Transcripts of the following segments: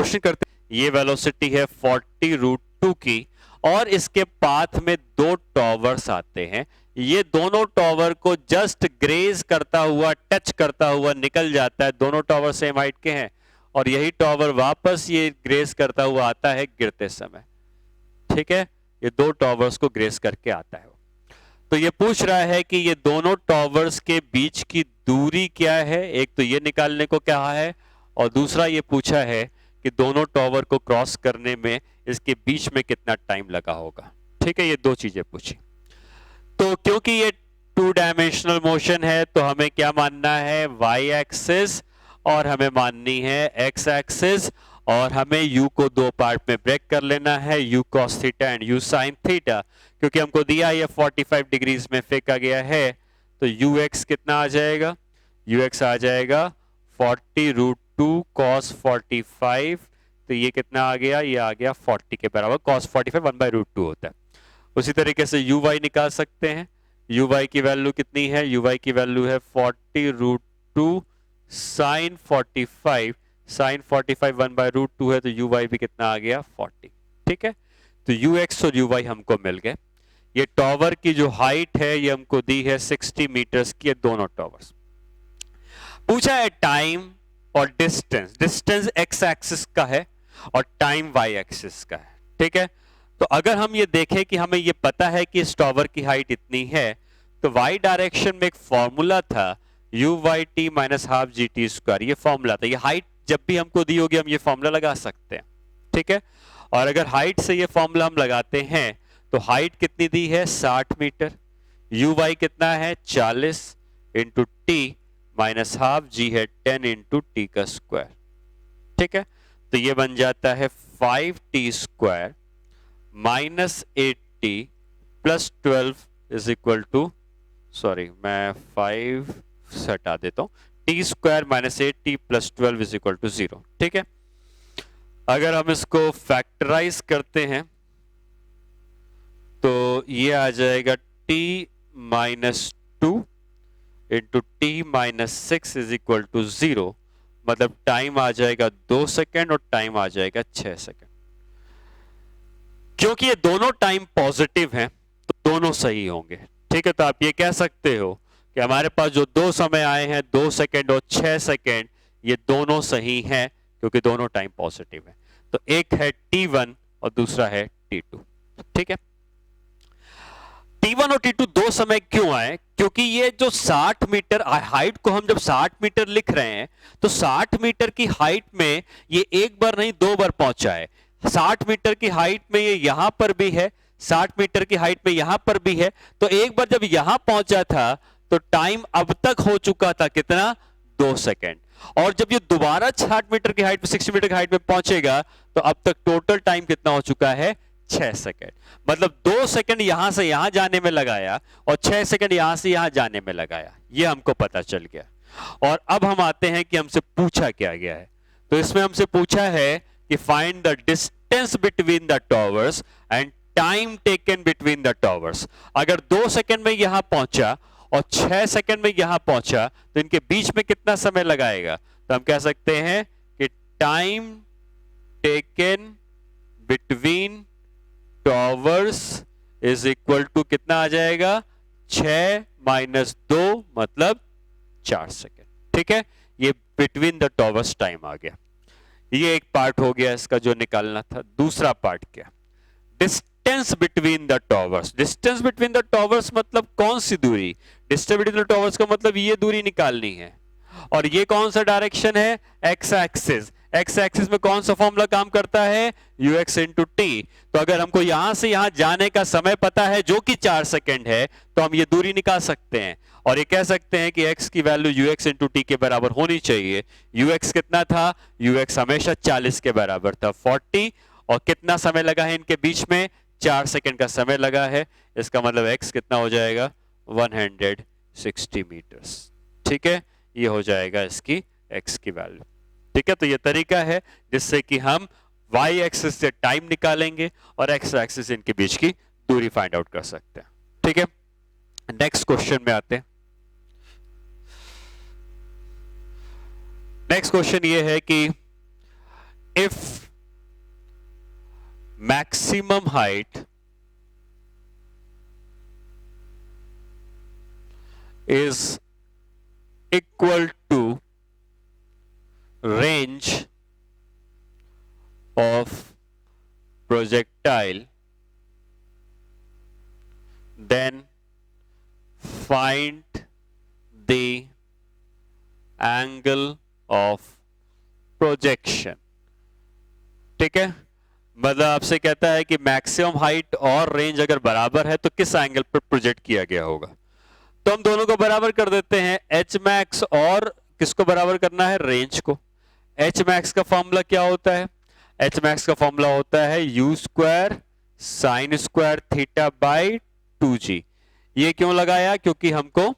Question करते हैं, ये वेलोसिटी है 40√2 की और इसके पाथ में दो टॉवर्स आते हैं। ये दोनों टॉवर को जस्ट ग्रेज करता हुआ, टच करता हुआ निकल जाता है। दोनों टॉवर सेम हाइट के हैं और यही टॉवर वापस ये ग्रेज करता हुआ आता है गिरते समय। ठीक है, ये दो टॉवर्स को ग्रेज करके आता है। तो ये पूछ रहा है कि ये दोनों टॉवर्स के बीच की दूरी क्या है। एक तो ये निकालने को कहा है और दूसरा ये पूछा है कि दोनों टॉवर को क्रॉस करने में इसके बीच में कितना टाइम लगा होगा। ठीक है, ये दो चीजें पूछी। तो क्योंकि ये टू डायमेंशनल मोशन है तो हमें क्या मानना है, वाई एक्सिस, और हमें माननी है एक्स एक्सिस, और हमें u को दो पार्ट में ब्रेक कर लेना है, u cos theta and u sin theta. क्योंकि हमको दिया ये 45 डिग्रीज में फेंका गया है तो ux कितना आ जाएगा, ux आ जाएगा 40√2 cos 45। तो ये कितना आ गया, ये आ गया 40 के बराबर। cos 45 1/√2 होता है। उसी तरीके से uy निकाल सकते हैं। uy की वैल्यू कितनी है, uy की वैल्यू है 40√2 sin 45। sin 45 1/√2 है तो uy भी कितना आ गया 40। ठीक है, तो ux और uy हमको मिल गए। ये टॉवर की जो हाइट है ये हमको दी है 60 मीटर्स की, दोनों टॉवर्स। पूछा है टाइम और डिस्टेंस। डिस्टेंस एक्स एक्सिस का है और टाइम वाई एक्सिस का है। ठीक है, तो अगर हम ये देखें कि हमें ये पता है कि इस टॉवर की हाइट इतनी है तो वाई डायरेक्शन में एक फॉर्मूला था u y t minus half g t square. ये फॉर्मूला था। ये हाइट जब भी हमको दी होगी हम ये फॉर्मूला लगा सकते हैं। ठीक है, और अगर हाइट से ये फॉर्मूला हम लगाते हैं तो हाइट कितनी दी है 60 मीटर, यू वाई कितना है 40 इंटू टी माइनस हाफ, जी है 10 इंटू टी का स्क्वायर। ठीक है, तो ये बन जाता है 5t square minus 8t plus 12 is equal to, sorry मैं 5 से हटा देता हूं, t square minus 8t plus 12 is equal to 0। ठीक है, अगर हम इसको फैक्टराइज करते हैं तो ये आ जाएगा t minus 2 into t minus 6 is equal to 0। मतलब टाइम आ जाएगा 2 सेकेंड और टाइम आ जाएगा 6 सेकेंड। क्योंकि ये दोनों टाइम पॉजिटिव हैं तो दोनों सही होंगे। ठीक है, तो आप ये कह सकते हो कि हमारे पास जो दो समय आए हैं 2 सेकेंड और 6 सेकेंड, ये दोनों सही हैं क्योंकि दोनों टाइम पॉजिटिव है। तो एक है t1 और दूसरा है t2। ठीक है, t1 और t2 दो समय क्यों आए, क्योंकि ये जो 60 मीटर हाइट को हम जब 60 मीटर लिख रहे हैं तो 60 मीटर की हाइट में ये एक बार नहीं दो बार पहुंचा है। 60 मीटर की हाइट में ये यहां पर भी है, 60 मीटर की हाइट में यहां पर भी है। तो एक बार जब यहां पहुंचा था तो टाइम अब तक हो चुका था कितना, 2 सेकेंड। और जब ये दोबारा 60 मीटर की हाइट में 60 मीटर की हाइट में पहुंचेगा तो अब तक टोटल टाइम कितना हो चुका है, 6 सेकेंड। मतलब 2 सेकेंड यहां से यहां जाने में लगाया और 6 सेकेंड यहां से यहां जाने में लगाया। ये हमको पता चल गया। और अब हम आते हैं कि हमसे पूछा क्या गया है। तो इसमें हमसे पूछा है कि find the distance between the towers and time taken between the towers. अगर 2 सेकेंड में यहां पहुंचा और 6 सेकेंड में यहां पहुंचा तो इनके बीच में कितना समय लगाएगा। तो हम कह सकते हैं कि time taken between towers is equal to कितना आ जाएगा, 6 माइनस 2 मतलब 4 सेकेंड। ठीक है, ये बिटवीन द टॉवर्स टाइम आ गया। ये एक पार्ट हो गया इसका जो निकालना था। दूसरा पार्ट क्या, distance between the towers. Distance between the towers मतलब कौन सी दूरी, डिस्टेंस बिटवीन द टॉवर्स का मतलब ये दूरी निकालनी है। और ये कौन सा डायरेक्शन है, एक्स एक्सिस। एक्स एक्सिस में कौन सा फॉर्मूला काम करता है, ux इंटू टी। तो अगर हमको यहां से यहां जाने का समय पता है जो कि 4 सेकेंड है तो हम ये दूरी निकाल सकते हैं और ये कह सकते हैं कि x की वैल्यू ux इंटू टी के बराबर होनी चाहिए। ux कितना था, ux हमेशा 40 के बराबर था, 40, और कितना समय लगा है इनके बीच में, 4 सेकेंड का समय लगा है। इसका मतलब x कितना हो जाएगा, 160 मीटर्स। ठीक है, ये हो जाएगा इसकी x की वैल्यू। ठीक है, तो ये तरीका है जिससे कि हम y एक्सिस से टाइम निकालेंगे और x एक्सिस इनके बीच की दूरी फाइंड आउट कर सकते हैं। ठीक है, नेक्स्ट क्वेश्चन में आते हैं। नेक्स्ट क्वेश्चन ये है कि if maximum height is equal to range of projectile, then find the angle of projection. ठीक है, मतलब आपसे कहता है कि मैक्सिमम हाइट और रेंज अगर बराबर है तो किस एंगल पर प्रोजेक्ट किया गया होगा। तो हम दोनों को बराबर कर देते हैं, एच मैक्स और किसको बराबर करना है, रेंज को। एच मैक्स का फॉर्मूला क्या होता है, एच मैक्स का फॉर्मूला होता है u square sine square theta by 2g। ये क्यों लगाया, क्योंकि हमको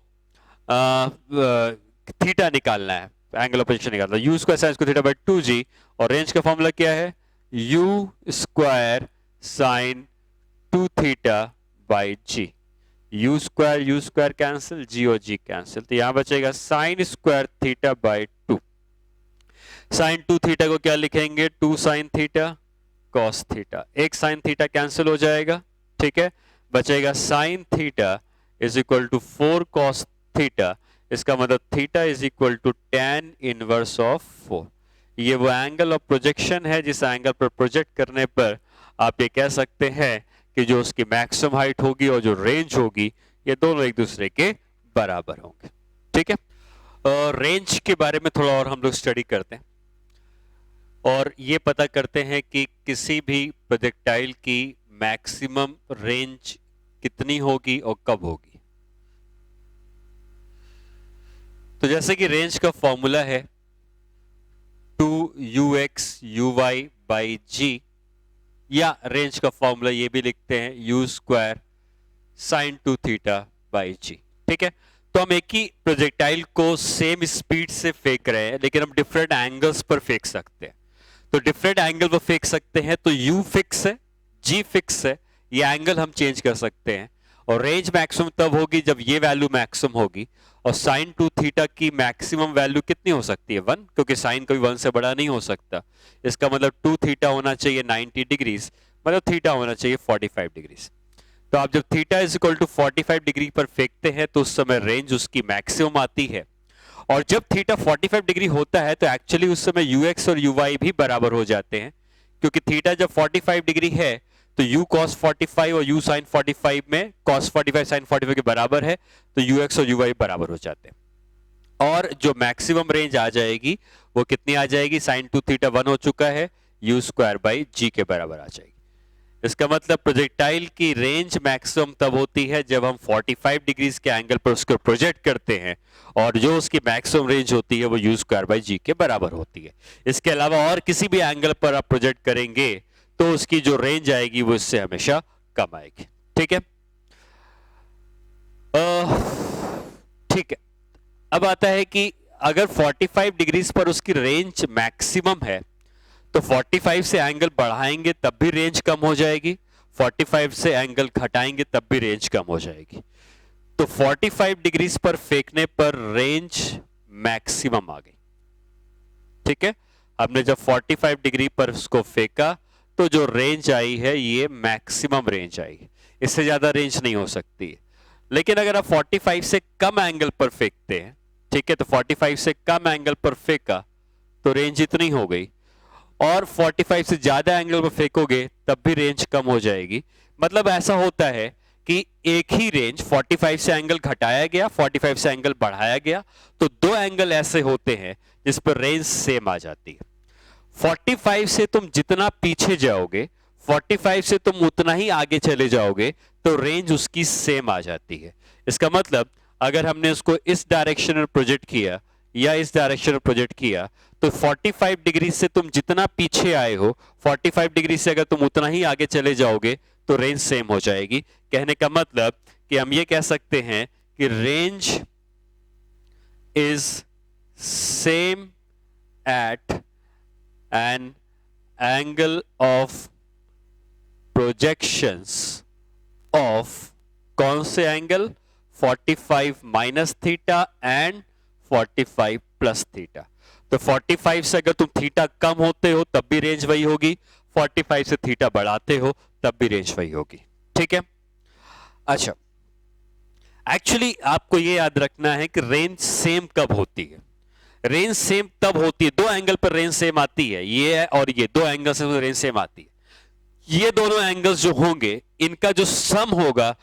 थीटा निकालना है, एंगल ऑफ पोजीशन निकालना है। U square sine square theta by 2g और रेंज का फॉर्मूला क्या है, u square sine 2 theta by g। U square cancel, g और जी कैंसिल, तो यहां बचेगा sine square theta by 2। Sine 2 theta को क्या लिखेंगे, 2 साइन थीटा कॉस थीटा, एक साइन थीटा कैंसिल हो जाएगा, ठीक है, बचेगा sine theta is equal to 4 cos theta. इसका मतलब theta is equal to tan inverse of 4। ये वो एंगल ऑफ प्रोजेक्शन है जिस एंगल पर प्रोजेक्ट करने पर आप ये कह सकते हैं कि जो उसकी मैक्सिमम हाइट होगी और जो रेंज होगी ये दोनों एक दूसरे के बराबर होंगे। ठीक है, रेंज के बारे में थोड़ा और हम लोग स्टडी करते हैं और ये पता करते हैं कि किसी भी प्रोजेक्टाइल की मैक्सिमम रेंज कितनी होगी और कब होगी। तो जैसे कि रेंज का फॉर्मूला है 2ux uy बाई जी, या रेंज का फॉर्मूला ये भी लिखते हैं u square sine 2 theta by g. ठीक है, तो हम एक ही प्रोजेक्टाइल को सेम स्पीड से फेंक रहे हैं लेकिन हम डिफरेंट एंगल्स पर फेंक सकते हैं। तो डिफरेंट एंगल पर फेंक सकते हैं तो u फिक्स है, g फिक्स है, ये एंगल हम चेंज कर सकते हैं। और रेंज मैक्सिमम तब होगी जब ये वैल्यू मैक्सिमम होगी। और साइन 2 थीटा की मैक्सिमम वैल्यू कितनी हो सकती है, 1, क्योंकि साइन कभी 1 से बड़ा नहीं हो सकता। इसका मतलब 2 थीटा होना चाहिए 90 डिग्रीज, मतलब थीटा होना चाहिए 45 डिग्रीज। तो आप जब theta is equal to 45 degree पर फेंकते हैं तो उस समय रेंज उसकी मैक्सिमम आती है। और जब थीटा 45 डिग्री होता है तो एक्चुअली उस समय ux और uy भी बराबर हो जाते हैं, क्योंकि थीटा जब 45 डिग्री है तो u cos 45 और u sin 45 में cos 45 sin 45 के बराबर है, तो ux और uy बराबर हो जाते हैं। और जो मैक्सिमम रेंज आ जाएगी वो कितनी आ जाएगी, sin 2 थीटा 1 हो चुका है, u स्क्वायर बाई जी के बराबर आ जाएगी। इसका मतलब प्रोजेक्टाइल की रेंज मैक्सिमम तब होती है जब हम 45 डिग्रीज के एंगल पर उसको प्रोजेक्ट करते हैं और जो उसकी मैक्सिमम रेंज होती है वो यू स्क्वायर बाई जी के बराबर होती है। इसके अलावा और किसी भी एंगल पर आप प्रोजेक्ट करेंगे तो उसकी जो रेंज आएगी वो इससे हमेशा कम आएगी। ठीक है, ठीक है, अब आता है कि अगर 45 डिग्रीज पर उसकी रेंज मैक्सिमम है तो 45 से एंगल बढ़ाएंगे तब भी रेंज कम हो जाएगी, 45 से एंगल घटाएंगे तब भी रेंज कम हो जाएगी। तो 45 डिग्रीज पर फेंकने पर रेंज मैक्सिमम आ गई। ठीक है, हमने जब 45 डिग्री पर उसको फेंका तो जो रेंज आई है ये मैक्सिमम रेंज आई, इससे ज्यादा रेंज नहीं हो सकती है। लेकिन अगर आप 45 से कम एंगल पर फेंकते हैं, ठीक है, तो 45 से कम एंगल पर फेंका तो रेंज इतनी हो गई, और 45 से ज्यादा एंगल पर फेंकोगे तब भी रेंज कम हो जाएगी। मतलब ऐसा होता है कि एक ही रेंज 45 से एंगल घटाया गया, 45 से एंगल बढ़ाया गया, तो दो एंगल ऐसे होते हैं जिस पर रेंज सेम आ जाती है। 45 से तुम जितना पीछे जाओगे, 45 से तुम उतना ही आगे चले जाओगे, तो रेंज उसकी सेम आ जाती है। इसका मतलब अगर हमने उसको इस डायरेक्शन में प्रोजेक्ट किया या इस डायरेक्शन में प्रोजेक्ट किया तो 45 डिग्री से तुम जितना पीछे आए हो, 45 डिग्री से अगर तुम उतना ही आगे चले जाओगे तो रेंज सेम हो जाएगी। कहने का मतलब कि हम ये कह सकते हैं कि range is same at an angle of projections of कौन से angle, 45 minus theta and 45 plus theta. तो 45 से अगर तुम थीटा कम होते हो तब भी रेंज वही होगी, 45 से थीटा बढ़ाते हो तब भी रेंज वही होगी। ठीक है। अच्छा, एक्चुअली आपको ये याद रखना है कि रेंज सेम कब होती है। रेंज सेम तब होती है, दो एंगल पर रेंज सेम आती है, ये है और ये, दो एंगल से रेंज सेम आती है। ये दोनों एंगल्स जो होंगे इनका जो सम होगा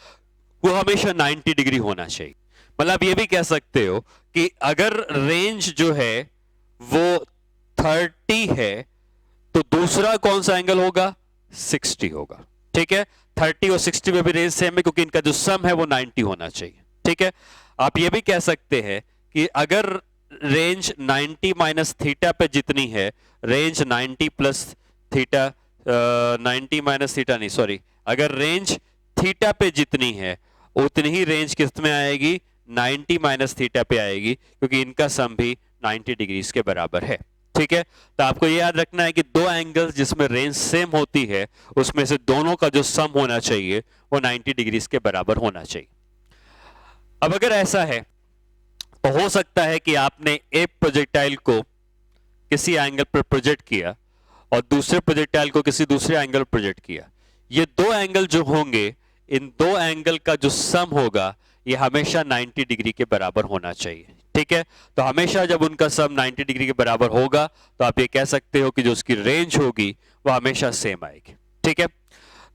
वो हमेशा 90 डिग्री होना चाहिए। मतलब ये भी कह सकते हो कि अगर रेंज जो है वो 30 है तो दूसरा कौन सा एंगल होगा, 60 होगा। ठीक है, 30 और 60 में भी रेंज सेम है क्योंकि इनका जो सम है वो 90 होना चाहिए। ठीक है, आप ये भी कह सकते हैं कि अगर रेंज 90 माइनस थीटा पे जितनी है, range 90 plus theta, 90 minus theta नहीं, सॉरी, अगर रेंज थीटा पे जितनी है उतनी ही रेंज किस में आएगी, 90 माइनस थीटा पे आएगी, क्योंकि इनका सम भी 90 डिग्रीज के बराबर है। ठीक है, तो आपको ये याद रखना है कि दो एंगल्स जिसमें रेंज सेम होती है उसमें से दोनों का जो सम होना चाहिए वो 90 डिग्रीज के बराबर होना चाहिए। अब अगर ऐसा है तो हो सकता है कि आपने एक प्रोजेक्टाइल को किसी एंगल पर प्रोजेक्ट किया और दूसरे प्रोजेक्टाइल को किसी दूसरे एंगल पर प्रोजेक्ट किया। ये दो एंगल जो होंगे, इन दो एंगल का जो सम होगा ये हमेशा 90 डिग्री के बराबर होना चाहिए। ठीक है, तो हमेशा जब उनका सम 90 डिग्री के बराबर होगा तो आप ये कह सकते हो कि जो उसकी रेंज होगी वो हमेशा सेम आएगी। ठीक है,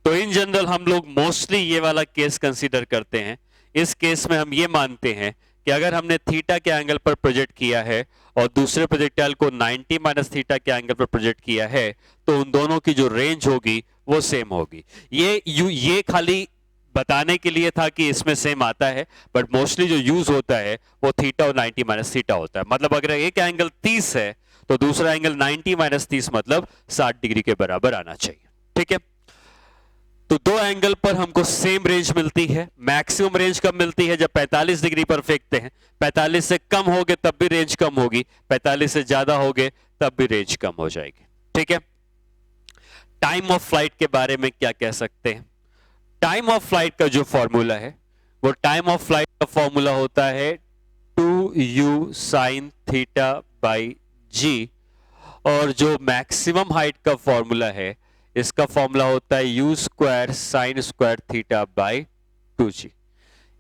तो इन जनरल हम लोग मोस्टली ये वाला केस कंसीडर करते हैं। इस केस में हम ये मानते हैं कि अगर हमने थीटा के एंगल पर प्रोजेक्ट किया है और दूसरे प्रोजेक्टाइल को 90 माइनस थीटा के एंगल पर प्रोजेक्ट किया है तो उन दोनों की जो रेंज होगी वो सेम होगी। ये खाली बताने के लिए था कि इसमें सेम आता है, बट मोस्टली जो यूज होता है वो थीटा और 90 माइनस थीटा होता है। मतलब अगर एक एंगल 30 है तो दूसरा एंगल 90 माइनस 30 मतलब 60 डिग्री के बराबर आना चाहिए। ठीक है, तो दो एंगल पर हमको सेम रेंज मिलती है। मैक्सिमम रेंज कब मिलती है, जब 45 डिग्री पर फेंकते हैं। 45 से कम होगे तब भी रेंज कम होगी, 45 से ज्यादा होगे तब भी रेंज कम हो जाएगी। ठीक है, टाइम ऑफ फ्लाइट के बारे में क्या कह सकते हैं। टाइम ऑफ फ्लाइट का जो फॉर्मूला है वो टाइम ऑफ फ्लाइट का फॉर्मूला होता है 2u sin थीटा बाई जी, और जो मैक्सिमम हाइट का फॉर्मूला है इसका फॉर्मूला होता है u square sine square theta by 2g।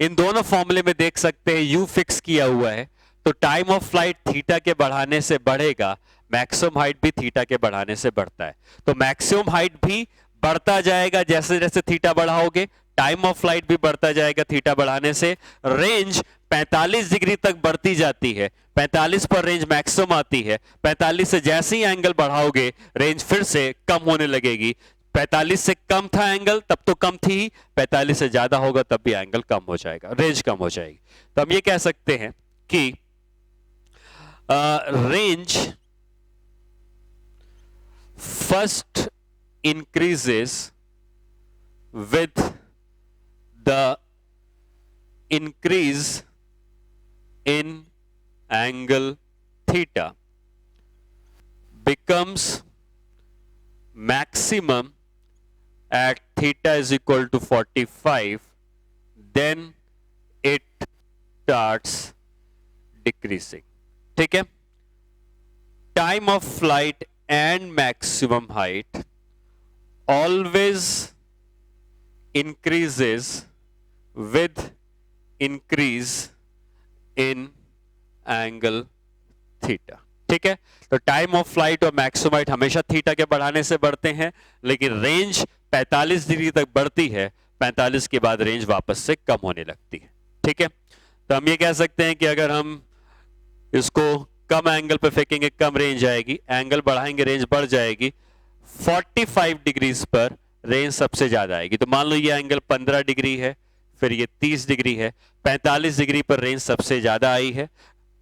इन दोनों फॉर्मूले में देख सकते हैं u फिक्स किया हुआ है, तो टाइम ऑफ फ्लाइट थीटा के बढ़ाने से बढ़ेगा, मैक्सिमम हाइट भी थीटा के बढ़ाने से बढ़ता है। तो मैक्सिमम हाइट भी बढ़ता जाएगा जैसे जैसे थीटा बढ़ाओगे, टाइम ऑफ फ्लाइट भी बढ़ता जाएगा थीटा बढ़ाने से। रेंज 45 डिग्री तक बढ़ती जाती है, 45 पर रेंज मैक्सिमम आती है। 45 से जैसे ही एंगल बढ़ाओगे रेंज फिर से कम होने लगेगी। 45 से कम था एंगल तब तो कम थी ही, 45 से ज्यादा होगा तब भी एंगल कम हो जाएगा, रेंज कम हो जाएगी। तो हम ये कह सकते हैं कि range first increases with the increase in angle theta, becomes maximum at theta is equal to 45, then it starts decreasing. ठीक है, time of flight and maximum height always increases with increase in angle theta। ठीक है, तो time of flight और maximum height हमेशा theta के बढ़ाने से बढ़ते हैं, लेकिन रेंज 45 डिग्री तक बढ़ती है, 45 के बाद रेंज वापस से कम होने लगती है। ठीक है, तो हम ये कह सकते हैं कि अगर हम इसको कम एंगल पे फेंकेंगे कम रेंज आएगी, एंगल बढ़ाएंगे रेंज बढ़ जाएगी। 45 डिग्रीज पर रेंज सबसे ज्यादा आएगी। तो मान लो ये एंगल 15 डिग्री है, फिर ये 30 डिग्री है, 45 डिग्री पर रेंज सबसे ज्यादा आई है।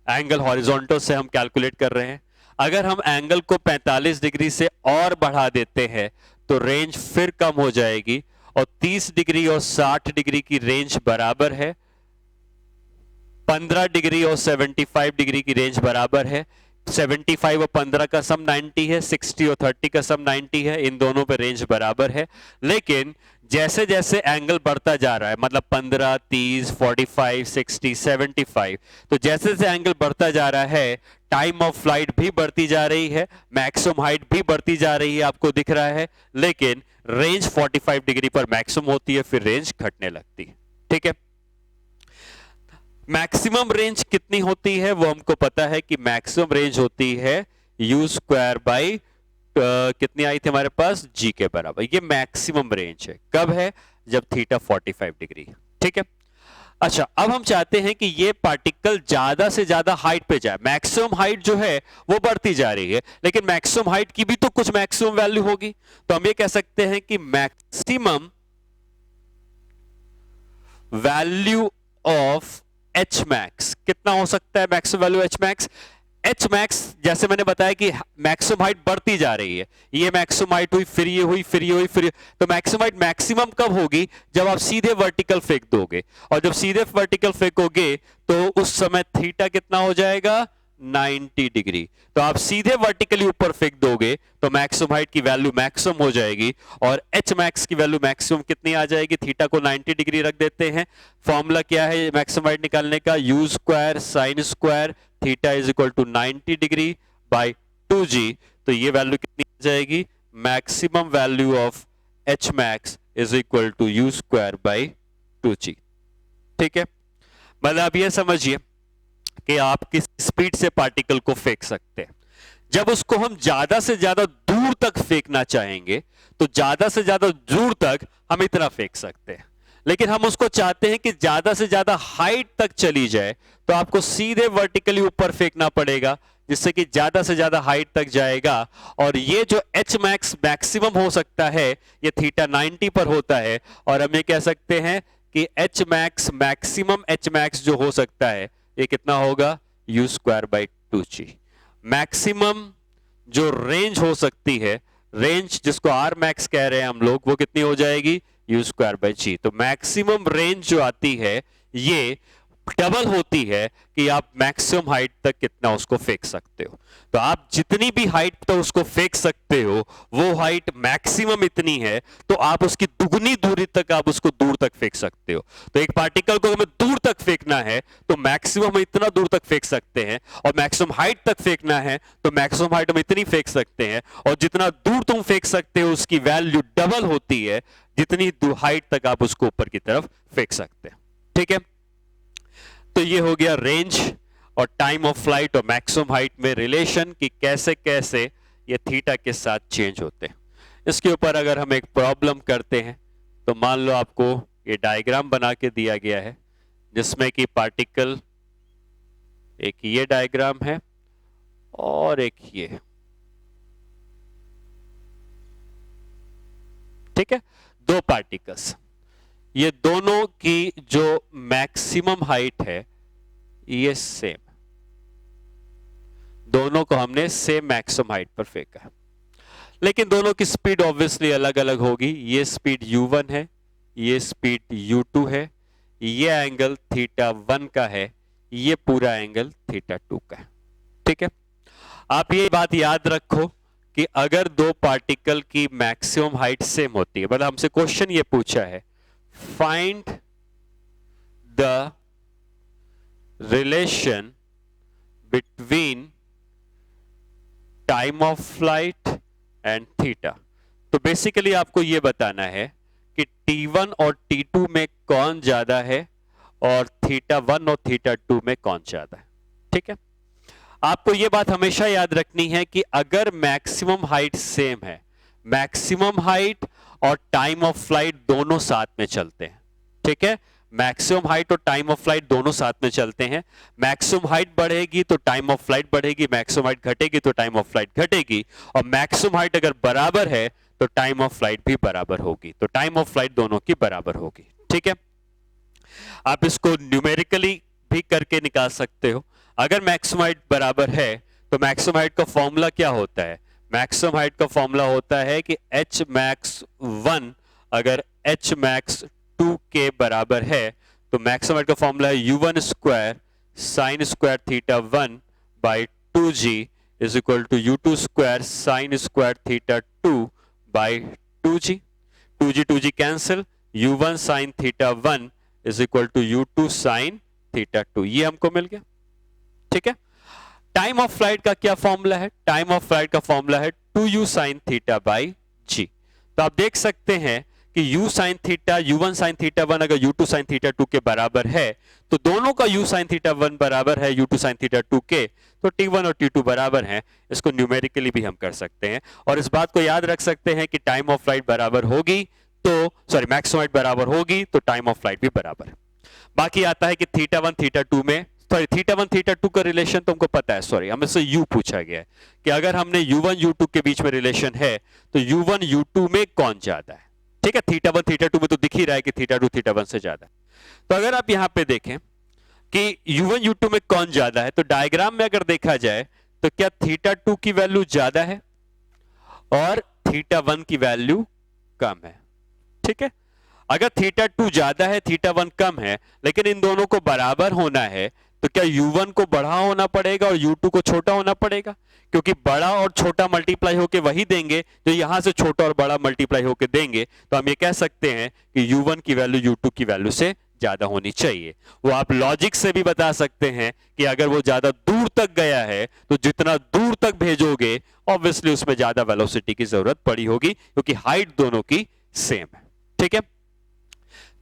एंगल हॉरिजॉन्टल से हम कैलकुलेट कर रहे हैं। अगर हम एंगल को 45 डिग्री से और बढ़ा देते हैं तो रेंज फिर कम हो जाएगी, और 30 डिग्री और 60 डिग्री की रेंज बराबर है, 15 डिग्री और 75 डिग्री की रेंज बराबर है। 75 और 15 का सम 90 है, 60 और 30 का सम 90 है, इन दोनों पे रेंज बराबर है। लेकिन जैसे जैसे एंगल बढ़ता जा रहा है, मतलब 15, 30, 45, 60, 75, तो जैसे जैसे एंगल बढ़ता जा रहा है टाइम ऑफ फ्लाइट भी बढ़ती जा रही है, मैक्सिमम हाइट भी बढ़ती जा रही है, आपको दिख रहा है, लेकिन रेंज 45 डिग्री पर मैक्सिमम होती है, फिर रेंज घटने लगती है। ठीक है, मैक्सिमम रेंज कितनी होती है वो हमको पता है कि मैक्सिमम रेंज होती है यू स्क्वायर बाई कितनी आई थी हमारे पास, जी के बराबर। ये मैक्सिमम रेंज है, कब है, जब थीटा 45 डिग्री। ठीक है, अच्छा अब हम चाहते हैं कि ये पार्टिकल ज्यादा से ज्यादा हाइट पे जाए। मैक्सिमम हाइट जो है वो बढ़ती जा रही है, लेकिन मैक्सिमम हाइट की भी तो कुछ मैक्सिमम वैल्यू होगी, तो हम ये कह सकते हैं कि maximum value of h max कितना हो सकता है, maximum value H max. H max जैसे मैंने बताया कि मैक्सिमम हाइट बढ़ती जा रही है, ये मैक्सिमम हाइट हुई, फिर ये हुई, फिर ये हुई, फिर तो मैक्सिमम हाइट मैक्सिमम कब होगी, जब आप सीधे वर्टिकल फेंक दोगे, और जब सीधे वर्टिकल फेंकोगे तो उस समय थीटा कितना हो जाएगा, 90 डिग्री। तो आप सीधे वर्टिकली ऊपर फेंक दोगे तो मैक्सिमम हाइट की वैल्यू मैक्सिमम हो जाएगी, और एच मैक्स की वैल्यू मैक्सिमम कितनी आ जाएगी, थीटा को 90 डिग्री रख देते हैं। फॉर्मूला क्या है मैक्सिमम हाइट निकालने का, u square sine square theta is equal to 90 degree by 2g। तो ये वैल्यू कितनी आ जाएगी, maximum value of h max is equal to u square by 2g। ठीक है, मतलब आप ये समझिए कि आप किस स्पीड से पार्टिकल को फेंक सकते हैं। जब उसको हम ज्यादा से ज्यादा दूर तक फेंकना चाहेंगे तो ज्यादा से ज्यादा दूर तक हम इतना फेंक सकते हैं, लेकिन हम उसको चाहते हैं कि ज्यादा से ज्यादा हाइट तक चली जाए, तो आपको सीधे वर्टिकली ऊपर फेंकना पड़ेगा, जिससे कि ज्यादा से ज्यादा हाइट तक जाएगा। और ये जो एच मैक्स मैक्सिमम हो सकता है ये थीटा 90 पर होता है, और हम ये कह सकते हैं कि H max maximum H max जो हो सकता है ये कितना होगा, you square by 2g। Maximum जो रेंज हो सकती है, रेंज जिसको आर मैक्स कह रहे हैं हम लोग, वो कितनी हो जाएगी, यू स्क्वायर बाई जी। तो मैक्सिमम रेंज जो आती है ये डबल होती है कि आप मैक्सिमम हाइट तक कितना उसको फेंक सकते हो। तो आप जितनी भी हाइट तक उसको फेंक सकते हो वो हाइट मैक्सिमम इतनी है, तो आप उसकी दुगनी दूरी तक आप उसको दूर तक फेंक सकते हो। तो एक पार्टिकल को हमें दूर तक फेंकना है तो मैक्सिमम हम इतना दूर तक फेंक सकते हैं, और मैक्सिमम हाइट तक फेंकना है तो मैक्सिमम हाइट हम इतनी फेंक सकते हैं, और जितना दूर तुम फेंक सकते हो उसकी वैल्यू डबल होती है जितनी हाइट तक आप उसको ऊपर की तरफ फेंक सकते हैं। ठीक है, तो ये हो गया रेंज और टाइम ऑफ फ्लाइट और मैक्सिमम हाइट में रिलेशन कि कैसे कैसे ये थीटा के साथ चेंज होते हैं। इसके ऊपर अगर हम एक प्रॉब्लम करते हैं तो मान लो आपको ये डायग्राम बना के दिया गया है जिसमें कि पार्टिकल, एक ये डायग्राम है और एक ये, ठीक है, दो पार्टिकल्स, ये दोनों की जो मैक्सिमम हाइट है ये सेम, दोनों को हमने सेम मैक्सिमम हाइट पर फेंका, लेकिन दोनों की स्पीड ऑब्वियसली अलग अलग होगी। ये स्पीड u1 है, ये स्पीड u2 है, ये एंगल थीटा 1 का है, ये पूरा एंगल थीटा 2 का है। ठीक है, आप ये बात याद रखो कि अगर दो पार्टिकल की मैक्सिमम हाइट सेम होती है, मतलब हमसे क्वेश्चन ये पूछा है find the relation between time of flight and theta. तो बेसिकली आपको यह बताना है कि T1 और T2 में कौन ज्यादा है और थीटा 1 और थीटा 2 में कौन ज्यादा है। ठीक है, आपको यह बात हमेशा याद रखनी है कि अगर मैक्सिमम हाइट सेम है, मैक्सिमम हाइट और टाइम ऑफ फ्लाइट दोनों साथ में चलते हैं, ठीक है, मैक्सिमम हाइट और टाइम ऑफ फ्लाइट दोनों साथ में चलते हैं, मैक्सिमम हाइट बढ़ेगी तो टाइम ऑफ फ्लाइट बढ़ेगी, मैक्सिमम हाइट घटेगी तो टाइम ऑफ फ्लाइट घटेगी, और मैक्सिमम हाइट अगर बराबर है तो टाइम ऑफ फ्लाइट भी बराबर होगी, तो टाइम ऑफ फ्लाइट दोनों की बराबर होगी। ठीक है, आप इसको न्यूमेरिकली भी करके निकाल सकते हो। अगर मैक्सिमम हाइट बराबर है तो मैक्सिमम हाइट का फॉर्मूला क्या होता है, मैक्सिमम हाइट का फॉर्मूला होता है कि एच मैक्स 1 अगर एच मैक्स 2 के बराबर है तो मैक्सिमम हाइट का फॉर्मूला है u1 square sine square theta 1 by 2g is equal to u2 square sine square theta 2 by 2g। 2g cancel, u1 sine theta 1 is equal to u2 sine theta 2, ये हमको मिल गया। ठीक है, time of flight का क्या formula है? Time of flight का formula है 2u sin थीटा बाई जी। तो आप देख सकते हैं कि u sin theta u1 sin theta 1 अगर u2 sin थीटा 2 के बराबर है तो दोनों का u sin थीटा 1 बराबर है u2 sin थीटा 2 के, तो t1 और t2 बराबर हैं। इसको न्यूमेरिकली भी हम कर सकते हैं और इस बात को याद रख सकते हैं कि टाइम ऑफ फ्लाइट बराबर होगी तो सॉरी मैक्सिमम हाइट बराबर होगी तो टाइम ऑफ फ्लाइट भी बराबर है। बाकी आता है कि थीटा 1 थीटा 2 में सॉरी थीटा 1 थीटा 2 का रिलेशन तुमको पता है, सॉरी हमें से u पूछा गया है कि अगर हमने u1 u2 के बीच में रिलेशन है तो u1 u2 में कौन ज्यादा है। ठीक है, थीटा 1 थीटा 2 में तो दिख ही रहा है कि थीटा 2 थीटा 1 से ज्यादा है। तो अगर आप यहां पे देखें कि u1 u2 में कौन ज्यादा है तो डायग्राम में अगर देखा जाए तो क्या थीटा 2 की वैल्यू ज्यादा है और थीटा 1 की वैल्यू कम है। ठीक है, अगर थीटा 2 ज्यादा है थीटा 1 कम है लेकिन इन दोनों को बराबर होना है तो क्या u1 को बड़ा होना पड़ेगा और u2 को छोटा होना पड़ेगा, क्योंकि बड़ा और छोटा मल्टीप्लाई होके वही देंगे जो यहां से छोटा और बड़ा मल्टीप्लाई होके देंगे। तो हम ये कह सकते हैं कि u1 की वैल्यू u2 की वैल्यू से ज्यादा होनी चाहिए। वो आप लॉजिक से भी बता सकते हैं कि अगर वो ज्यादा दूर तक गया है तो जितना दूर तक भेजोगे ऑब्वियसली उसमें ज्यादा वेलोसिटी की जरूरत पड़ी होगी क्योंकि हाइट दोनों की सेम है। ठीक है,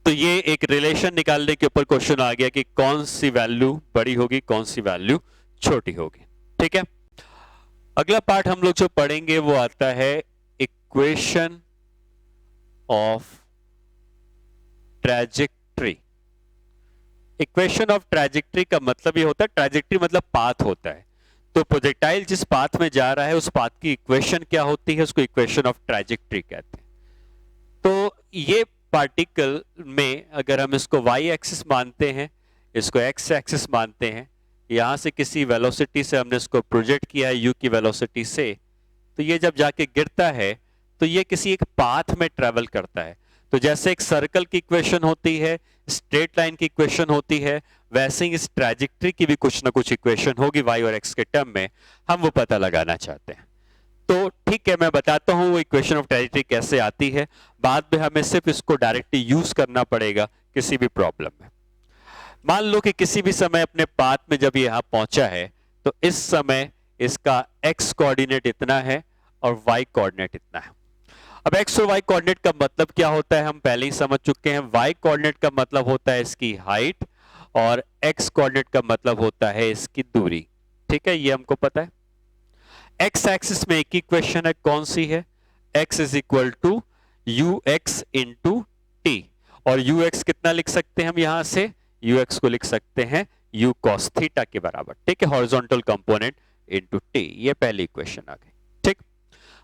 तो ये एक रिलेशन निकालने के ऊपर क्वेश्चन आ गया कि कौन सी वैल्यू बड़ी होगी कौन सी वैल्यू छोटी होगी। ठीक है, अगला पार्ट हम लोग जो पढ़ेंगे वो आता है equation of trajectory. Equation of trajectory का मतलब ये होता है, ट्रैजेक्टरी मतलब पाथ होता है, तो प्रोजेक्टाइल जिस पाथ में जा रहा है उस पाथ की इक्वेशन क्या होती है उसको इक्वेशन ऑफ ट्रैजेक्टरी कहते हैं। तो ये पार्टिकल में अगर हम इसको वाई एक्सिस मानते हैं इसको एक्स एक्सिस मानते हैं, यहां से किसी वेलोसिटी से हमने इसको प्रोजेक्ट किया है यू की वेलोसिटी से, तो ये जब जाके गिरता है तो ये किसी एक पाथ में ट्रेवल करता है। तो जैसे एक सर्कल की इक्वेशन होती है, स्ट्रेट लाइन की इक्वेशन होती है, वैसे ही इस ट्रैजेक्टरी की भी कुछ ना कुछ इक्वेशन होगी वाई और एक्स के टर्म में, हम वो पता लगाना चाहते हैं। तो ठीक है, मैं बताता हूं वो इक्वेशन ऑफ ट्रैजेक्टरी कैसे आती है, बाद में हमें सिर्फ इसको डायरेक्टली यूज करना पड़ेगा किसी भी प्रॉब्लम में। मान लो कि किसी भी समय अपने पाथ में जब ये यहां पहुंचा है तो इस समय इसका एक्स कोऑर्डिनेट इतना है और वाई कोऑर्डिनेट इतना है। अब एक्स और वाई कोऑर्डिनेट का मतलब क्या होता है हम पहले ही समझ चुके हैं। वाई कोऑर्डिनेट का मतलब होता है इसकी हाइट और एक्स कोऑर्डिनेट का मतलब होता है इसकी दूरी। ठीक है, ये हमको पता है। एक्स एक्सिस में एक ही इक्वेशन है, कौन सी है? x is equal to u x into t, और यू एक्स कितना लिख सकते हैं हम यहां से? यू एक्स को लिख सकते हैं यू कॉस थीटा के बराबर। ठीक है, हॉरिजॉन्टल कंपोनेंट इंटू टी, ये पहली इक्वेशन आ गई। ठीक,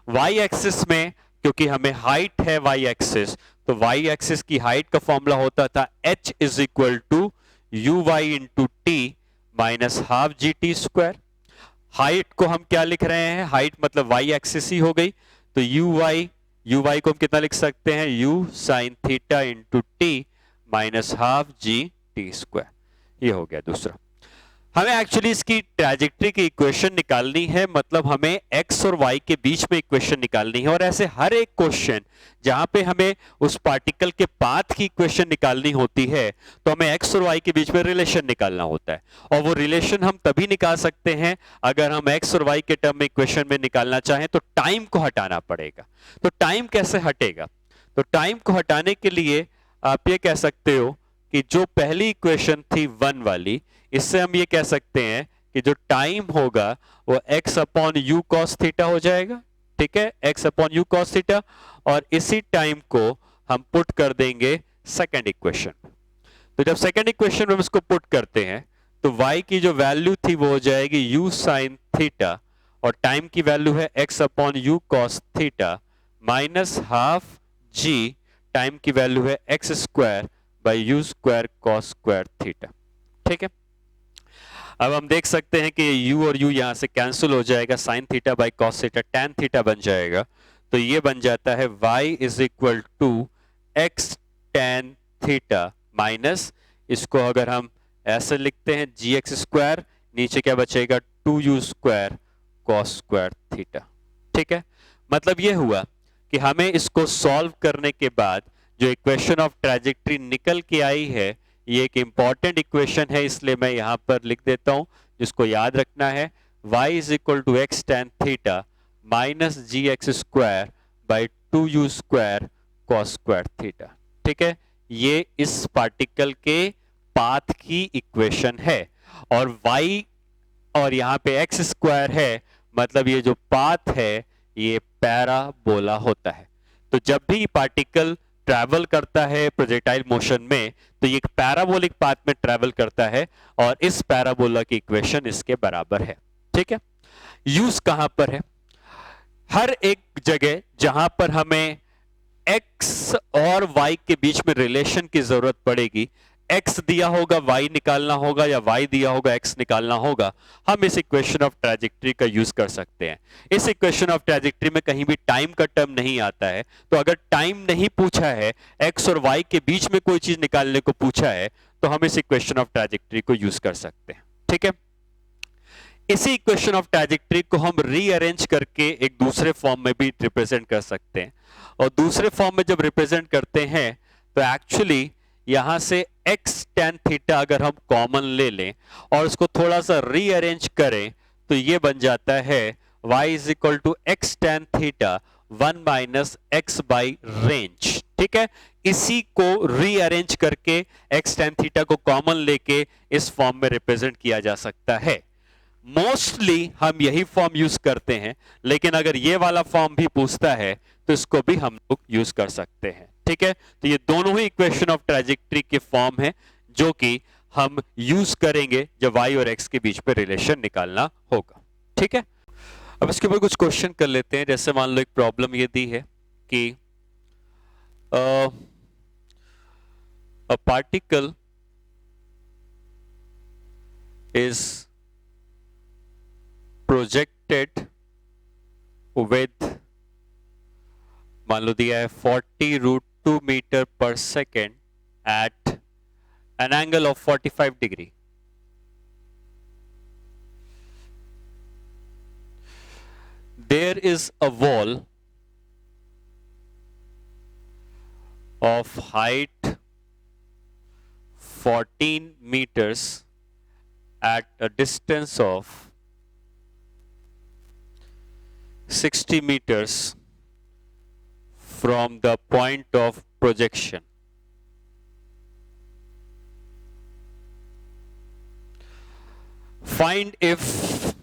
वाई एक्सिस में क्योंकि हमें हाइट है वाई एक्सिस, तो वाई एक्सिस की हाइट का फॉर्मूला होता था h is equal to u y into t minus half g t square. Height को हम क्या लिख रहे हैं? हाइट मतलब वाई एक्सिस ही हो गई, तो यू वाई को हम कितना लिख सकते हैं? You sine theta into t minus half g t square. ये हो गया दूसरा। हमें एक्चुअली इसकी ट्रैजेक्टरी की इक्वेशन निकालनी है, मतलब हमें x और y के बीच में इक्वेशन निकालनी है, और ऐसे हर एक क्वेश्चन जहां पे हमें उस पार्टिकल के पाथ की इक्वेशन निकालनी होती है तो हमें x और y के बीच में रिलेशन निकालना होता है, और वो रिलेशन हम तभी निकाल सकते हैं अगर हम x और y के टर्म में इक्वेशन में निकालना चाहें तो टाइम को हटाना पड़ेगा। तो टाइम कैसे हटेगा? तो टाइम को हटाने के लिए आप ये कह सकते हो कि जो पहली इक्वेशन थी 1 वाली, इससे हम ये कह सकते हैं कि जो टाइम होगा वो x upon you cos theta हो जाएगा। ठीक है, x upon you cos theta, और इसी टाइम को हम पुट कर देंगे सेकंड इक्वेशन। तो जब सेकंड इक्वेशन में हम इसको पुट करते हैं तो y की जो वैल्यू थी वो हो जाएगी u साइन थीटा, और टाइम की वैल्यू है x upon you cos theta minus half g, time की वैल्यू है x square by you square cos square theta. ठीक है, अब हम देख सकते हैं कि u और u यहां से कैंसिल हो जाएगा, sine theta by cos theta tan theta बन जाएगा, तो ये बन जाता है y is equal to x tan theta minus, इसको अगर हम ऐसे लिखते हैं जी एक्स स्क्वायर, नीचे क्या बचेगा 2u square cos square theta. ठीक है, मतलब ये हुआ कि हमें इसको सॉल्व करने के बाद जो इक्वेशन ऑफ ट्रैजेक्टरी निकल के आई है, ये एक इंपॉर्टेंट इक्वेशन है, इसलिए मैं यहां पर लिख देता हूं, जिसको याद रखना है y is equal to x tan theta minus g x square by 2u square cos square theta. ठीक है, ये इस पार्टिकल के पाथ की इक्वेशन है, और y और यहाँ पे एक्स स्क्वायर है, मतलब ये जो पाथ है ये पैराबोला होता है। तो जब भी पार्टिकल ट्रैवल करता है प्रोजेक्टाइल मोशन में, तो ये एक पैराबोलिक पाथ में ट्रैवल करता है, और इस पैराबोला की इक्वेशन इसके बराबर है। ठीक है, यूज कहां पर है? हर एक जगह जहां पर हमें x और y के बीच में रिलेशन की जरूरत पड़ेगी, x दिया होगा y निकालना होगा या y दिया होगा x निकालना होगा, हम इस इक्वेशन ऑफ ट्रैजेक्टरी का यूज कर सकते हैं। इस इक्वेशन ऑफ ट्रैजेक्टरी में कहीं भी टाइम का टर्म नहीं आता है, तो अगर टाइम नहीं पूछा है, x और y के बीच में कोई चीज निकालने को पूछा है, तो हम इस इक्वेशन ऑफ ट्रैजेक्टरी को यूज कर सकते हैं। ठीक है, इसी इक्वेशन ऑफ ट्रैजेक्टरी को हम रीअरेंज करके एक दूसरे फॉर्म में भी रिप्रेजेंट कर सकते हैं, और दूसरे फॉर्म में जब रिप्रेजेंट करते हैं तो एक्चुअली यहां से x tan थीटा अगर हम कॉमन ले लें और उसको थोड़ा सा रीअरेंज करें, तो ये बन जाता है y is equal to x tan theta 1 minus x by range. ठीक है, इसी को रीअरेंज करके x tan थीटा को कॉमन लेके इस फॉर्म में रिप्रेजेंट किया जा सकता है। मोस्टली हम यही फॉर्म यूज करते हैं, लेकिन अगर ये वाला फॉर्म भी पूछता है तो इसको भी हम लोग यूज कर सकते हैं। ठीक है, तो ये दोनों ही इक्वेशन ऑफ ट्रैजेक्टरी के फॉर्म है जो कि हम यूज करेंगे जब y और x के बीच में रिलेशन निकालना होगा। ठीक है, अब इसके ऊपर कुछ क्वेश्चन कर लेते हैं। जैसे मान लो एक प्रॉब्लम ये दी है कि a particle is projected with, मान लो दिया है 40√2 मीटर पर second at an angle of 45 degree. There is a wall of height 14 meters at a distance of 60 meters from the point of projection. Find if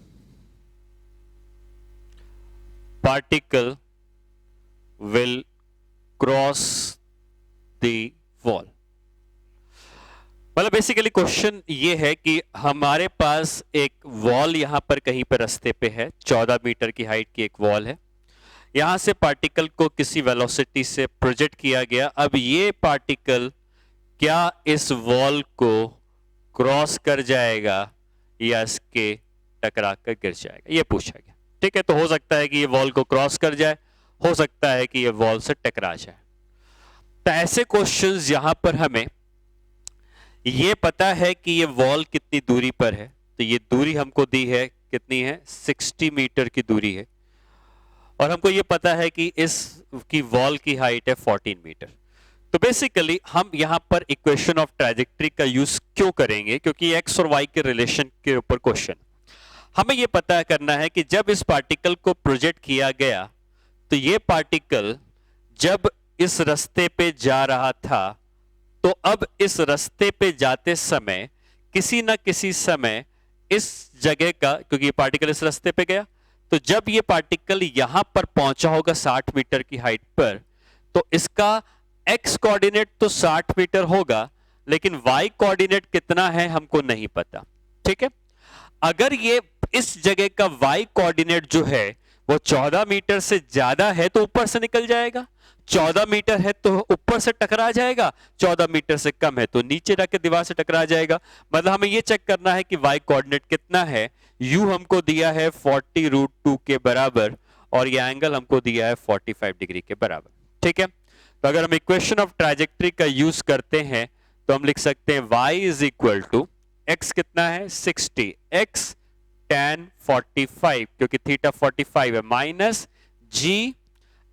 particle will cross the wall. मतलब basically question ये है कि हमारे पास एक wall यहां पर कहीं पर रास्ते पे है, 14 मीटर की हाइट की एक वॉल है। यहां से पार्टिकल को किसी वेलोसिटी से प्रोजेक्ट किया गया। अब ये पार्टिकल क्या इस वॉल को क्रॉस कर जाएगा या इसके टकरा कर गिर जाएगा, ये पूछा गया। ठीक है, तो हो सकता है कि ये वॉल को क्रॉस कर जाए, हो सकता है कि ये वॉल से टकरा जाए। तो ऐसे क्वेश्चंस यहां पर हमें ये पता है कि ये वॉल कितनी दूरी पर है, तो ये दूरी हमको दी है, कितनी है, 60 मीटर की दूरी है, और हमको ये पता है कि इस की वॉल की हाइट है 14 मीटर। तो बेसिकली हम यहां पर इक्वेशन ऑफ ट्रैजेक्टरी का यूज क्यों करेंगे, क्योंकि एक्स और वाई के रिलेशन के ऊपर क्वेश्चन। हमें यह पता करना है कि जब इस पार्टिकल को प्रोजेक्ट किया गया, तो ये पार्टिकल जब इस रास्ते पे जा रहा था, तो अब इस रास्ते पे जाते समय किसी ना किसी समय इस जगह का, क्योंकि ये पार्टिकल इस रास्ते पे गया, तो जब ये पार्टिकल यहां पर पहुंचा होगा 60 मीटर की हाइट पर, तो इसका एक्स कोऑर्डिनेट तो 60 मीटर होगा, लेकिन वाई कोऑर्डिनेट कितना है हमको नहीं पता। ठीक है, अगर ये इस जगह का वाई कोऑर्डिनेट जो है वो 14 मीटर से ज्यादा है तो ऊपर से निकल जाएगा, 14 मीटर है तो ऊपर से टकरा जाएगा, 14 मीटर से कम है तो नीचे जाकर दीवार से टकरा जाएगा। मतलब हमें यह चेक करना है कि वाई कोऑर्डिनेट कितना है। यू हमको दिया है 40√2 के बराबर, और यह एंगल हमको दिया है 45 डिग्री के बराबर। ठीक है, तो अगर हम इक्वेशन ऑफ ट्रैजेक्टरी का यूज करते हैं तो हम लिख सकते हैं y is equal to x कितना है 60, x tan 45 क्योंकि थीटा 45 है, माइनस g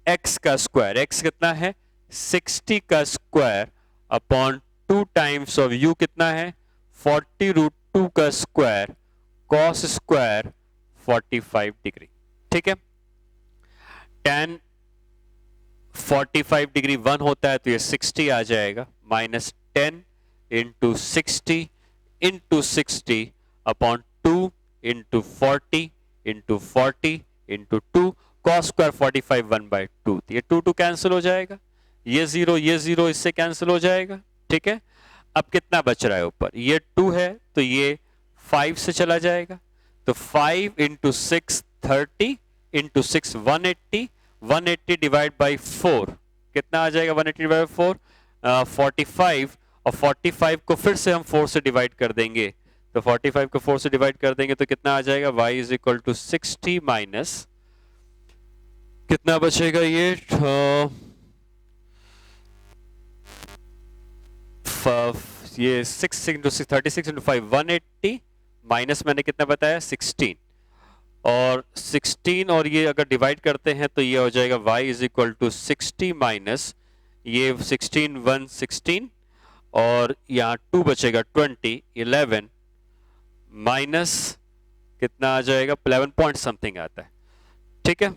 x का स्क्वायर, x कितना है 60 का square upon 2 times of u कितना है 40√2 का स्क्वायर cos स्क्वायर 45 डिग्री। ठीक है, tan 45 डिग्री 1 होता है तो ये 60 आ जाएगा, minus 10 into 60 upon 2 into 40 into 40 into 2, cos square 45 1/2, ये 2 कैंसिल हो जाएगा, ये जीरो इससे कैंसिल हो जाएगा। ठीक है, अब कितना बच रहा है ऊपर, ये 2 है तो ये 5 से चला जाएगा, तो 5 इंटू 6 30 इंटू 6 180, 180 डिवाइड बाई 4 कितना आ जाएगा, 180 डिवाइड बाई 4 45, और 45 को फिर से हम 4 से डिवाइड कर देंगे, तो 45 को 4 से डिवाइड कर देंगे तो कितना आ जाएगा, y is equal to 60 minus कितना बचेगा, ये 6 इंटू 6 36 इंटू 5 180 माइनस मैंने कितना बताया 16, और 16 और ये अगर डिवाइड करते हैं तो ये हो जाएगा y is equal to 60 minus ये 16 1 16 और यहाँ 2 बचेगा 20 11 माइनस कितना आ जाएगा 11 पॉइंट समथिंग आता है। ठीक है,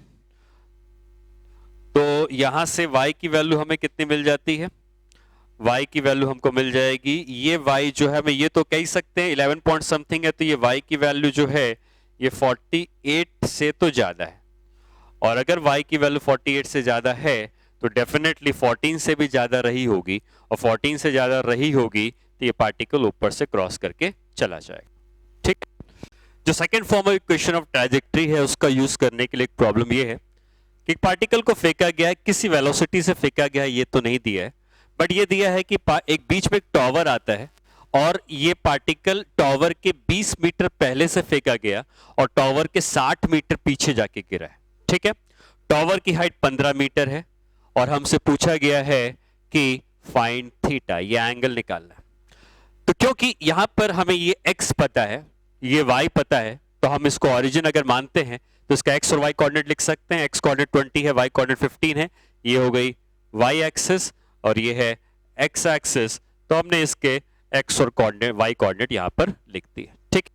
तो यहां से y की वैल्यू हमें कितनी मिल जाती है, y की वैल्यू हमको मिल जाएगी, ये y जो है हमें ये तो कह सकते हैं 11 पॉइंट समथिंग है, तो ये y की वैल्यू जो है ये 48 से तो ज्यादा है, और अगर y की वैल्यू 48 से ज्यादा है तो डेफिनेटली 14 से भी ज्यादा रही होगी, और 14 से ज्यादा रही होगी तो ये पार्टिकल ऊपर से क्रॉस करके चला जाएगा। ठीक, जो second form of equation of trajectory है उसका यूज करने के लिए एक प्रॉब्लम ये है कि पार्टिकल को फेंका गया है, किसी वेलोसिटी से फेंका गया है ये तो नहीं दिया है, बट ये दिया है कि एक बीच में एक टॉवर आता है और ये पार्टिकल टॉवर के 20 मीटर पहले से फेंका गया और टॉवर के 60 मीटर पीछे जाके गिरा है। ठीक है, टॉवर की हाइट 15 मीटर है और हमसे पूछा गया है कि फाइंड थीटा, ये एंगल निकालना है। तो क्योंकि यहां पर हमें ये x पता है, ये y पता है, तो हम इसको ओरिजिन अगर मानते हैं तो इसका x और y कोऑर्डिनेट लिख सकते हैं, x कोऑर्डिनेट 20 है, y कोऑर्डिनेट 15 है, ये हो गई y एक्सिस और ये है x एक्सिस, तो हमने इसके x और कोऑर्डिनेट y कोऑर्डिनेट यहां पर लिख दिए। ठीक,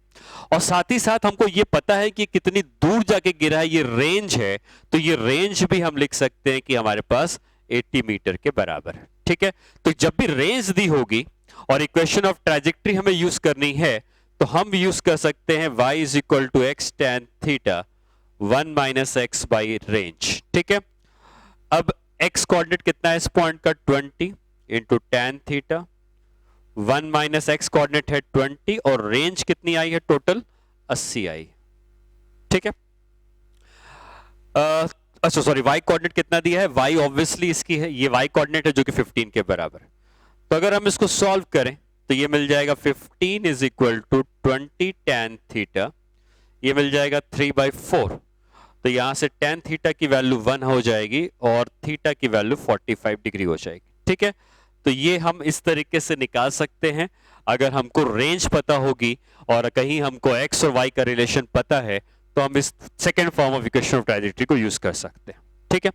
और साथ ही साथ हमको ये पता है कि कितनी दूर जाके गिरा है, ये रेंज है, तो ये रेंज भी हम लिख सकते हैं कि हमारे पास 80 मीटर के बराबर है। ठीक है, तो जब भी रेंज दी होगी और इक्वेशन ऑफ ट्रैजेक्टरी हमें यूज करनी है तो हम यूज कर सकते हैं y is equal to x tan theta 1 minus x by range. ठीक है, अब x कोऑर्डिनेट कितना है इस पॉइंट का 20 into ten theta, 1 minus x coordinate है 20 और रेंज कितनी आई है टोटल 80 आई। ठीक है, अच्छा सॉरी y कोऑर्डिनेट कितना दिया है, y ऑब्वियसली इसकी है, ये y कोऑर्डिनेट है जो कि 15 के बराबर है, तो अगर हम इसको सॉल्व करें तो ये मिल जाएगा 15 is equal to 20 tan theta, ये मिल जाएगा 3/4, तो यहां से tan थीटा की वैल्यू 1 हो जाएगी और थीटा की वैल्यू 45 डिग्री हो जाएगी। ठीक है, तो ये हम इस तरीके से निकाल सकते हैं, अगर हमको रेंज पता होगी और कहीं हमको x और y का रिलेशन पता है तो हम इस second form of equation of trajectory को यूज कर सकते हैं। ठीक है,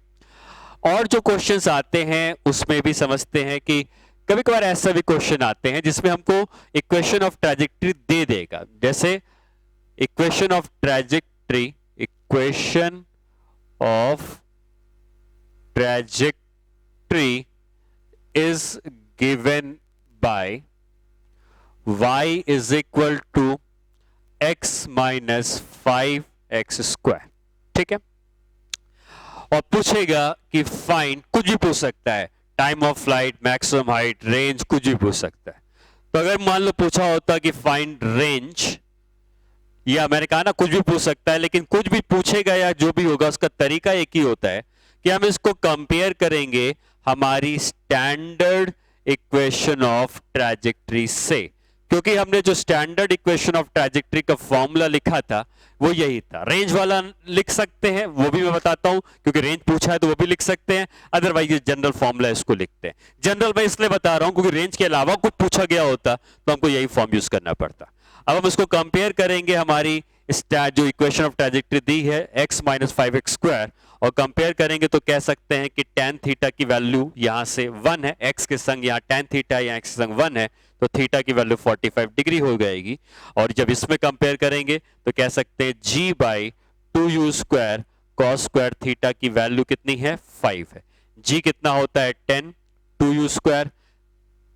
और जो क्वेश्चंस आते हैं उसमें भी समझते हैं कि कभी कभार ऐसा भी क्वेश्चन आते हैं जिसमें हमको इक्वेशन ऑफ ट्रैजेक्टरी दे देगा, जैसे equation of trajectory, equation of trajectory is given by y is equal to x minus 5x square. ठीक है, और पूछेगा कि फाइंड, कुछ भी पूछ सकता है, time of flight, maximum height, range, कुछ भी पूछ सकता है। तो अगर मान लो पूछा होता कि फाइंड रेंज, या मैंने कहा ना कुछ भी पूछ सकता है, लेकिन कुछ भी पूछेगा या जो भी होगा उसका तरीका एक ही होता है कि हम इसको कंपेयर करेंगे हमारी स्टैंडर्ड इक्वेशन ऑफ ट्रैजेक्टरी से, क्योंकि हमने जो स्टैंडर्ड इक्वेशन ऑफ ट्रैजेक्टरी का फॉर्मूला लिखा था वो यही था। रेंज वाला लिख सकते हैं, वो भी मैं बताता हूं, क्योंकि रेंज पूछा है तो वो भी लिख सकते हैं, अदरवाइज ये जनरल फॉर्मूला इसको लिखते हैं। जनरल मैं इसलिए बता रहा हूं क्योंकि रेंज के अलावा कुछ पूछा गया होता तो हमको यही फॉर्म यूज करना पड़ता। अब हम इसको कंपेयर करेंगे हमारी जो इक्वेशन ऑफ ट्रैजेक्टरी दी है x माइनस 5x स्क्वायर, और कंपेयर करेंगे तो कह सकते हैं कि tan थीटा की वैल्यू यहां से 1 है, x के संग यहाँ tan थीटा या x के संग 1 है, तो थीटा की वैल्यू 45 डिग्री हो जाएगी। और जब इसमें कंपेयर करेंगे तो कह सकते हैं g by 2u square cos square theta की वैल्यू कितनी है 5 है। g कितना होता है 10, 2u स्क्वायर,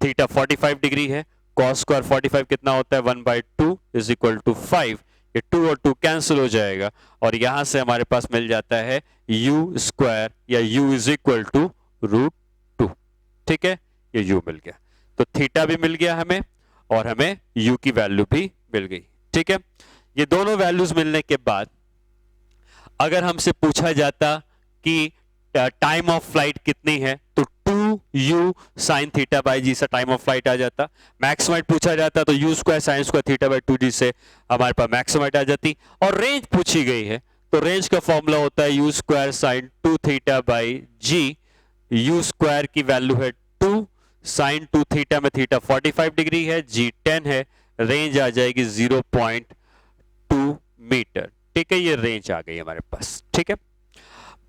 थीटा 45 डिग्री है, कॉस स्क्वायर 45 कितना होता है 1/2 इज इक्वल टू 5। ये 2 और 2 कैंसिल हो जाएगा और यहां से हमारे पास मिल जाता है u स्क्वायर या u इज इक्वल टू √2। ठीक है, ये u मिल गया, तो थीटा भी मिल गया हमें और हमें u की वैल्यू भी मिल गई। ठीक है, ये दोनों वैल्यूज मिलने के बाद अगर हमसे पूछा जाता कि टाइम ऑफ फ्लाइट कितनी है तो 2u साइन थीटा बाई जी से टाइम ऑफ फ्लाइट आ जाता। मैक्सिमम पूछा जाता तो u square sine square theta by 2g से हमारे पास मैक्सिमम आ जाती। और रेंज पूछी गई है तो रेंज का फॉर्मूला होता है u square sine 2 theta by g. u square की वैल्यू है 2, साइन 2 थीटा में थीटा 45 डिग्री है, g 10 है, रेंज आ जाएगी 0.2 मीटर। ठीक है, ये रेंज आ गई हमारे पास। ठीक है,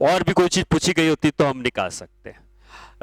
और भी कोई चीज पूछी गई होती तो हम निकाल सकते हैं।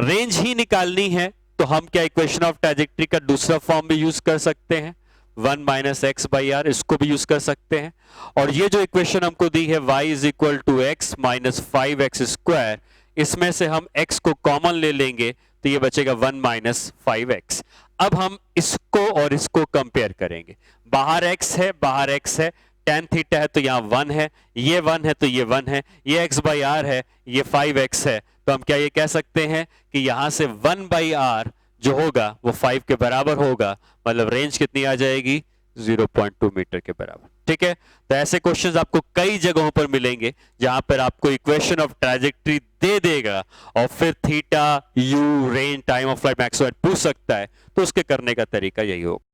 रेंज ही निकालनी है तो हम क्या इक्वेशन ऑफ ट्रैजेक्टरी का दूसरा फॉर्म भी यूज कर सकते हैं, 1 माइनस एक्स बाई आर, इसको भी यूज कर सकते हैं। और ये जो इक्वेशन हमको दी है y is equal to x minus 5x square, इसमें से हम x को कॉमन ले लेंगे तो ये बचेगा 1 माइनस 5x। अब हम इसको और इसको कंपेयर करेंगे, बाहर x है बाहर x है, tan थीटा है तो यहाँ 1 है, ये 1 है तो ये 1 है, ये x बाई आर है, ये 5x है, तो हम क्या ये कह सकते हैं कि यहां से 1 बाई आर जो होगा वो 5 के बराबर होगा, मतलब रेंज कितनी आ जाएगी 0.2 मीटर के बराबर। ठीक है, तो ऐसे क्वेश्चंस आपको कई जगहों पर मिलेंगे जहां पर आपको इक्वेशन ऑफ ट्रैजेक्टरी दे देगा और फिर theta, you, range, time of flight, maximum पूछ सकता है, तो उसके करने का तरीका यही होगा।